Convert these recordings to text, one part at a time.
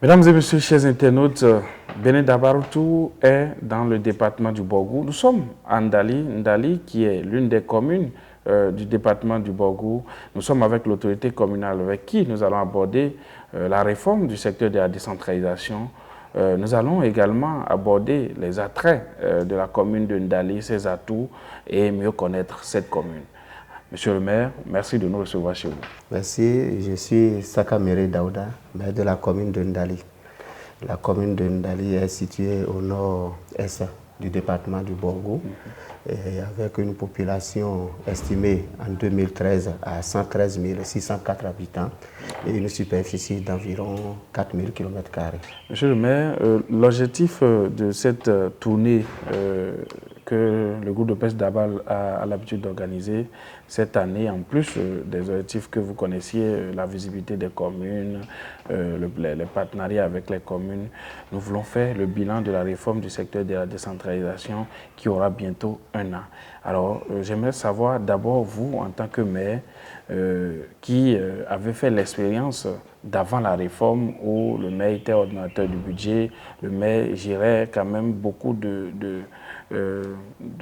Mesdames et messieurs, chers internautes, Bénin Dabaroutou est dans le département du Borgou. Nous sommes à Ndali, Ndali qui est l'une des communes du département du Borgou. Nous sommes avec l'autorité communale avec qui nous allons aborder la réforme du secteur de la décentralisation. Nous allons également aborder les attraits de la commune de Ndali, ses atouts et mieux connaître cette commune. Monsieur le maire, merci de nous recevoir chez vous. Merci, je suis Sakamere Daouda, maire de la commune de Ndali. La commune de Ndali est située au nord-est du département du Borgou, et avec une population estimée en 2013 à 113 604 habitants et une superficie d'environ 4 000 km². Monsieur le maire, l'objectif de cette tournée que le groupe de pêche d'Abal a l'habitude d'organiser cette année, en plus des objectifs que vous connaissiez, la visibilité des communes, les partenariats avec les communes, nous voulons faire le bilan de la réforme du secteur de la décentralisation qui aura bientôt 1 an. Alors, j'aimerais savoir d'abord, vous, en tant que maire, qui avez fait l'expérience d'avant la réforme où le maire était ordonnateur du budget, le maire gérait quand même beaucoup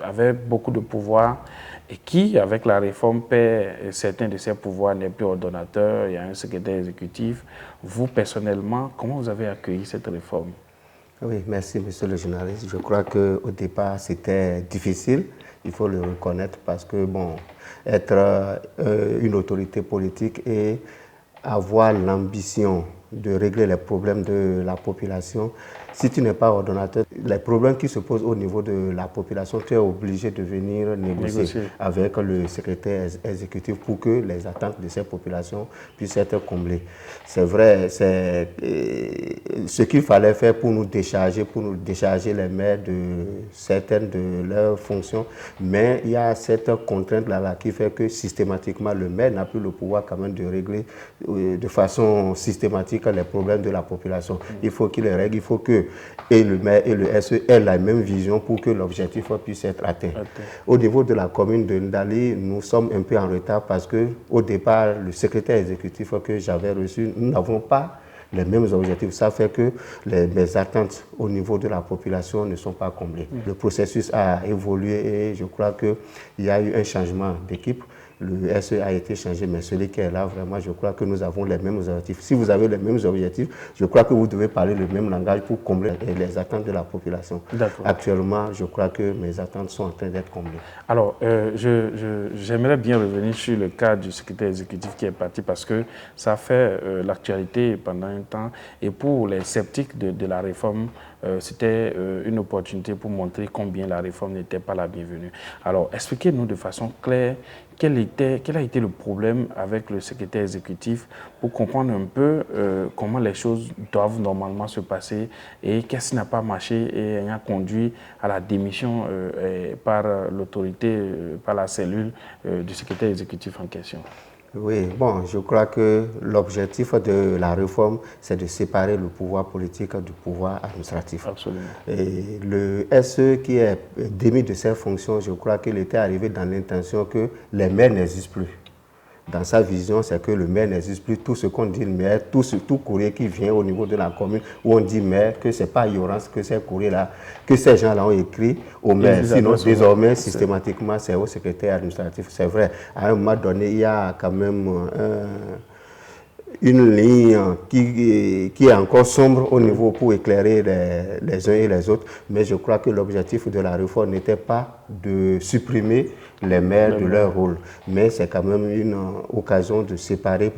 avait beaucoup de pouvoir et qui, avec la réforme, perd certains de ses pouvoirs, n'est plus ordonnateur, il y a un secrétaire exécutif. Vous, personnellement, comment vous avez accueilli cette réforme? Oui, merci, monsieur le journaliste. Je crois qu'au départ, c'était difficile, il faut le reconnaître, parce que, bon, être une autorité politique et avoir l'ambition de régler les problèmes de la population, si tu n'es pas ordonnateur, les problèmes qui se posent au niveau de la population, tu es obligé de venir négocier avec le secrétaire exécutif pour que les attentes de ces populations puissent être comblées. C'est vrai, c'est ce qu'il fallait faire pour nous décharger les maires de certaines de leurs fonctions, mais il y a cette contrainte-là qui fait que systématiquement le maire n'a plus le pouvoir quand même de régler de façon systématique les problèmes de la population. Il faut qu'il les règle, il faut que et le maire et le SE aient la même vision pour que l'objectif puisse être atteint. Au niveau de la commune de Ndali, nous sommes un peu en retard parce qu'au départ, le secrétaire exécutif que j'avais reçu, nous n'avons pas les mêmes objectifs. Ça fait que mes attentes au niveau de la population ne sont pas comblées. Le processus a évolué et je crois qu'il y a eu un changement d'équipe. Le SE a été changé, mais celui qui est là, vraiment, je crois que nous avons les mêmes objectifs. Si vous avez les mêmes objectifs, je crois que vous devez parler le même langage pour combler les attentes de la population. Actuellement, je crois que mes attentes sont en train d'être comblées. Alors, j'aimerais bien revenir sur le cas du secrétaire exécutif qui est parti parce que ça fait l'actualité pendant un temps. Et pour les sceptiques de la réforme, c'était une opportunité pour montrer combien la réforme n'était pas la bienvenue. Alors, expliquez-nous de façon claire quel a été le problème avec le secrétaire exécutif pour comprendre un peu comment les choses doivent normalement se passer et qu'est-ce qui n'a pas marché et a conduit à la démission par l'autorité, par la cellule du secrétaire exécutif en question. Oui, bon, je crois que l'objectif de la réforme, c'est de séparer le pouvoir politique du pouvoir administratif. Absolument. Et le SE qui est démis de ses fonctions, je crois qu'il était arrivé dans l'intention que les maires n'existent plus. Dans sa vision, c'est que le maire n'existe plus. Tout ce qu'on dit le maire, tout courrier qui vient au niveau de la commune, où on dit maire, que ce n'est pas Yorance, que ces courriers-là, que ces gens-là ont écrit au maire. Sinon, désormais, systématiquement, c'est au secrétaire administratif. C'est vrai, à un moment donné, il y a quand même une ligne qui est encore sombre au niveau pour éclairer les uns et les autres. Mais je crois que l'objectif de la réforme n'était pas de supprimer les maires de leur rôle. Mais c'est quand même une occasion de séparer,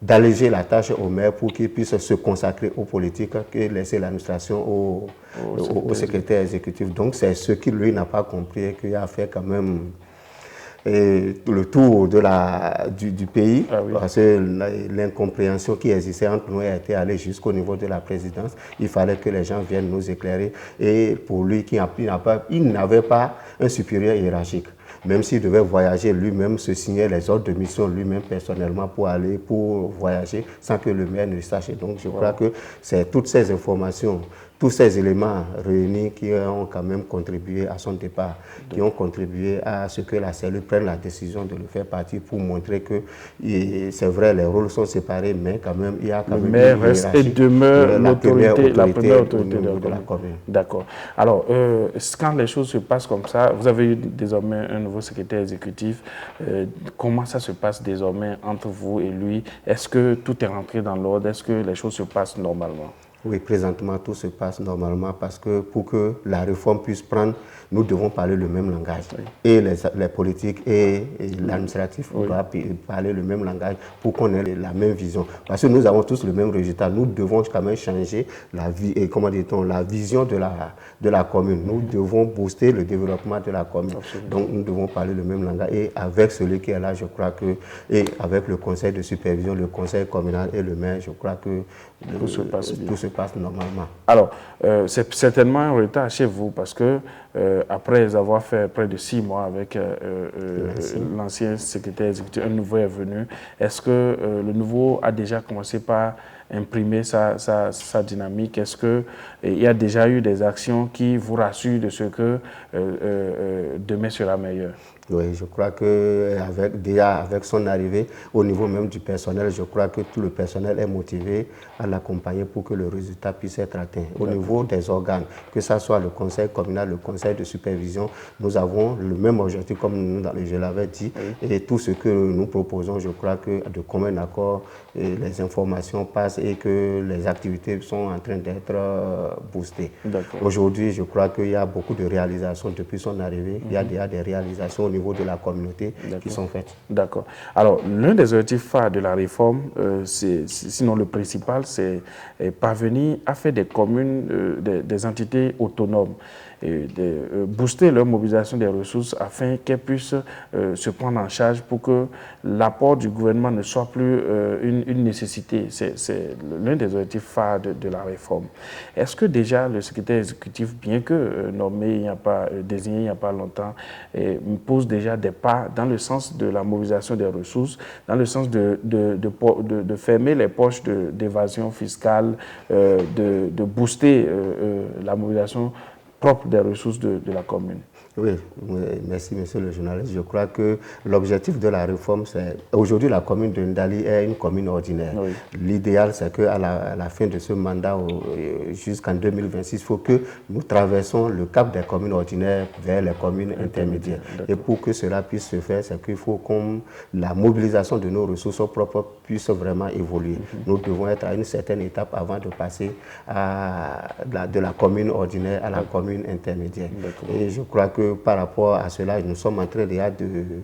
d'alléger la tâche aux maires pour qu'ils puissent se consacrer aux politiques et laisser l'administration au secrétaire exécutif. Donc c'est ce qu'il lui n'a pas compris et qu'il a fait quand même le tour du pays, parce que l'incompréhension qui existait entre nous a été allée jusqu'au niveau de la présidence. Il fallait que les gens viennent nous éclairer. Et pour lui, il n'avait pas un supérieur hiérarchique. Même s'il devait voyager lui-même, se signer les ordres de mission lui-même personnellement pour voyager sans que le maire ne le sache. Donc je crois que c'est toutes ces informations tous ces éléments réunis qui ont quand même contribué à son départ, qui ont contribué à ce que la cellule prenne la décision de le faire partir pour montrer que c'est vrai, les rôles sont séparés, mais quand même, il y a quand même une hiérarchie. Le maire reste et demeure la première autorité de la commune. D'accord. Alors, quand les choses se passent comme ça, vous avez eu désormais un nouveau secrétaire exécutif. Comment ça se passe désormais entre vous et lui? Est-ce que tout est rentré dans l'ordre? Est-ce que les choses se passent normalement? Oui, présentement, tout se passe normalement parce que pour que la réforme puisse prendre, nous devons parler le même langage. Oui. Et les politiques et l'administratif doivent parler le même langage pour qu'on ait la même vision. Parce que nous avons tous le même résultat. Nous devons quand même changer la vision de la commune. Nous devons booster le développement de la commune. Absolument. Donc, nous devons parler le même langage. Et avec celui qui est là, je crois que, et avec le conseil de supervision, le conseil communal et le maire, je crois que tout se passe normalement. Alors, c'est certainement un retard chez vous parce que après avoir fait près de 6 mois avec l'ancien secrétaire exécutif, un nouveau est venu. Est-ce que le nouveau a déjà commencé par imprimer sa dynamique? Est-ce qu'il y a déjà eu des actions qui vous rassurent de ce que demain sera meilleur? Oui, je crois que avec son arrivée, au niveau même du personnel, je crois que tout le personnel est motivé à l'accompagner pour que le résultat puisse être atteint. Au niveau des organes, que ce soit le conseil communal, le conseil de supervision, nous avons le même objectif, comme je l'avais dit, et tout ce que nous proposons, je crois que de commun accord, les informations passent et que les activités sont en train d'être boostées. Aujourd'hui, je crois qu'il y a beaucoup de réalisations depuis son arrivée. Il y a déjà des réalisations au niveau de la communauté qui sont faites. D'accord. Alors, l'un des objectifs phares de la réforme, sinon le principal, c'est parvenir à faire des communes, des entités autonomes, et de booster leur mobilisation des ressources afin qu'elles puissent se prendre en charge pour que l'apport du gouvernement ne soit plus une nécessité. C'est l'un des objectifs phares de la réforme. Est-ce que déjà le secrétaire exécutif, bien que nommé, désigné il n'y a pas longtemps, pose déjà des pas dans le sens de la mobilisation des ressources, dans le sens de fermer les poches d'évasion fiscale, de booster la mobilisation propre des ressources de la commune? Oui, merci monsieur le journaliste. Je crois que l'objectif de la réforme, c'est... Aujourd'hui, la commune de Ndali est une commune ordinaire. Oui. L'idéal, c'est qu'à la fin de ce mandat, jusqu'en 2026, il faut que nous traversons le cap des communes ordinaires vers les communes intermédiaires. Et pour que cela puisse se faire, c'est qu'il faut que la mobilisation de nos ressources propres puisse vraiment évoluer. Nous devons être à une certaine étape avant de passer de la commune ordinaire à la commune intermédiaire. Et je crois que par rapport à cela, nous sommes en train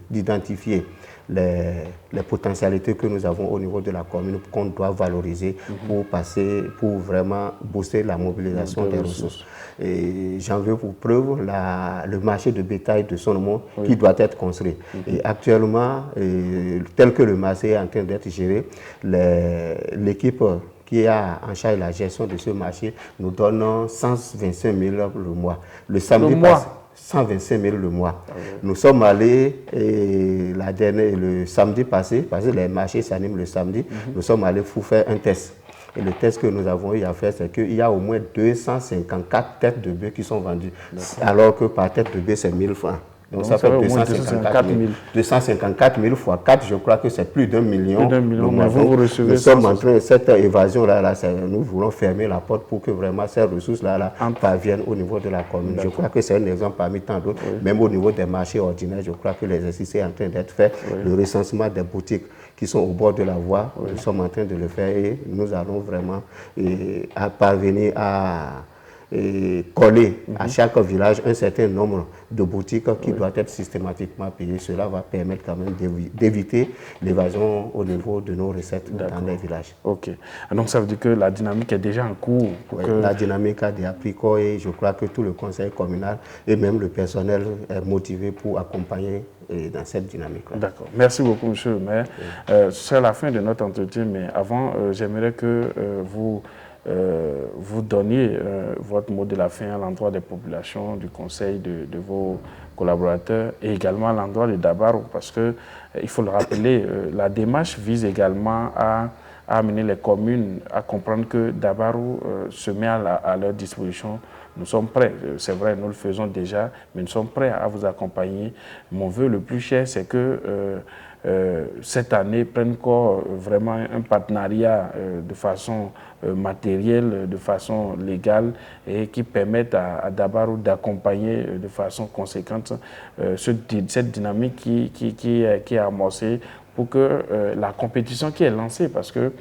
d'identifier les potentialités que nous avons au niveau de la commune qu'on doit valoriser pour vraiment booster la mobilisation des ressources. Et j'en veux pour preuve le marché de bétail de Sonomon qui doit être construit. Et actuellement, tel que le marché est en train d'être géré, l'équipe qui a en charge la gestion de ce marché nous donne 125 000 le mois. Le samedi passé, 125 000 le mois. Nous sommes allés le samedi passé, parce que les marchés s'animent le samedi, nous sommes allés pour faire un test. Et le test que nous avons eu à faire, c'est qu'il y a au moins 254 têtes de bœufs qui sont vendues, alors que par tête de bœuf, c'est 1000 francs. Donc ça fait 254 000 fois 4, je crois que c'est plus d'1 million. Nous sommes en train de cette évasion-là, nous voulons fermer la porte pour que vraiment ces ressources-là parviennent au niveau de la commune. Je crois que c'est un exemple parmi tant d'autres. Même au niveau des marchés ordinaires, je crois que l'exercice est en train d'être fait. Le recensement des boutiques qui sont au bord de la voie, nous sommes en train de le faire et nous allons vraiment parvenir à coller à chaque village un certain nombre de boutiques qui doivent être systématiquement payées. Cela va permettre quand même d'éviter l'évasion au niveau de nos recettes dans les villages. Ok. Donc ça veut dire que la dynamique est déjà en cours. La dynamique a déjà pris corps et je crois que tout le conseil communal et même le personnel est motivé pour accompagner dans cette dynamique. D'accord. Merci beaucoup, monsieur le maire. C'est la fin de notre entretien, mais avant, j'aimerais que vous vous donniez votre mot de la fin à l'endroit des populations, du conseil, de vos collaborateurs et également à l'endroit de Dabarou, parce que il faut le rappeler, la démarche vise également à amener les communes à comprendre que Dabarou se met à leur disposition. Nous sommes prêts, c'est vrai, nous le faisons déjà, mais nous sommes prêts à vous accompagner. Mon vœu le plus cher, c'est que cette année prenne corps vraiment un partenariat de façon matérielle, de façon légale et qui permette à Dabarou d'accompagner de façon conséquente cette dynamique qui est amorcée pour que la compétition qui est lancée, parce que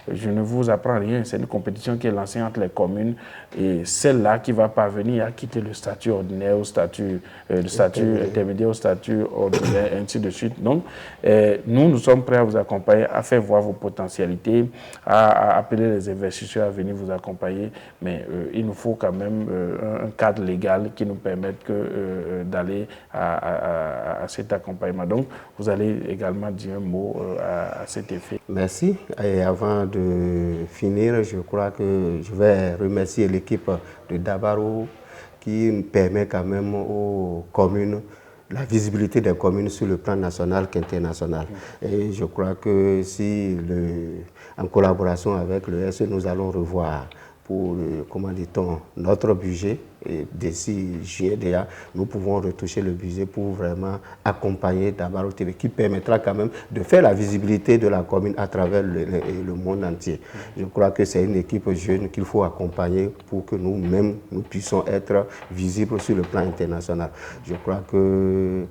je ne vous apprends rien, c'est une compétition qui est lancée entre les communes et celle-là qui va parvenir à quitter le statut ordinaire au statut, le statut intermédiaire au statut ordinaire, ainsi de suite. Donc, nous sommes prêts à vous accompagner, à faire voir vos potentialités, à appeler les investisseurs à venir vous accompagner, mais il nous faut quand même un cadre légal qui nous permette d'aller à cet accompagnement. Donc, vous allez également dire un mot à cet effet. Merci. Et avant de finir, je crois que je vais remercier l'équipe de Dabarou qui permet quand même aux communes, la visibilité des communes sur le plan national qu'international. Et je crois que si, en collaboration avec le SE, nous allons revoir pour, comment dit-on, notre budget. Et d'ici juillet déjà, nous pouvons retoucher le budget pour vraiment accompagner Dabarou TV, qui permettra quand même de faire la visibilité de la commune à travers le monde entier. Je crois que c'est une équipe jeune qu'il faut accompagner pour que nous-mêmes, nous puissions être visibles sur le plan international. Je crois que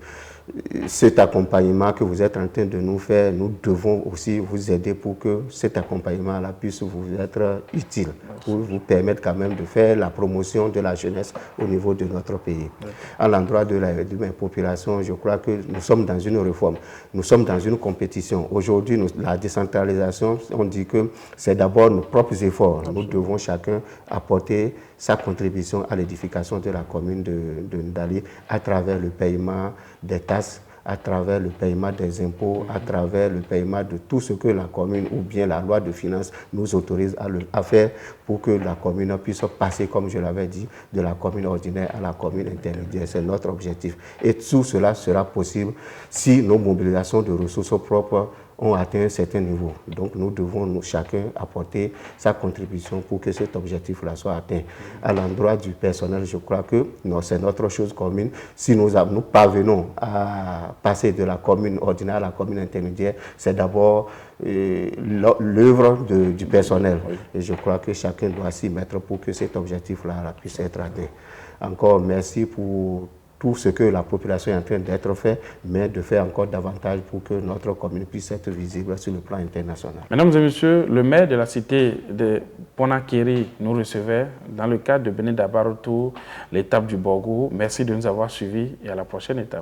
cet accompagnement que vous êtes en train de nous faire, nous devons aussi vous aider pour que cet accompagnement-là puisse vous être utile, pour vous permettre quand même de faire la promotion de la jeunesse au niveau de notre pays. À l'endroit de mes populations, je crois que nous sommes dans une réforme, nous sommes dans une compétition. Aujourd'hui, la décentralisation, on dit que c'est d'abord nos propres efforts. Nous devons chacun apporter sa contribution à l'édification de la commune de Ndali à travers le paiement des taxes, à travers le paiement des impôts, à travers le paiement de tout ce que la commune ou bien la loi de finances nous autorise à faire pour que la commune puisse passer, comme je l'avais dit, de la commune ordinaire à la commune intermédiaire. C'est notre objectif. Et tout cela sera possible si nos mobilisations de ressources propres ont atteint un certain niveau. Donc nous devons chacun apporter sa contribution pour que cet objectif-là soit atteint. À l'endroit du personnel, je crois que c'est notre chose commune. Si nous parvenons à passer de la commune ordinaire à la commune intermédiaire, c'est d'abord l'œuvre du personnel. Et je crois que chacun doit s'y mettre pour que cet objectif-là puisse être atteint. Encore merci pour tout ce que la population est en train d'être fait, mais de faire encore davantage pour que notre commune puisse être visible sur le plan international. Mesdames et messieurs, le maire de la cité de Ponakeri nous recevait dans le cadre de Bénin Dabarou, l'étape du Borgou. Merci de nous avoir suivis et à la prochaine étape.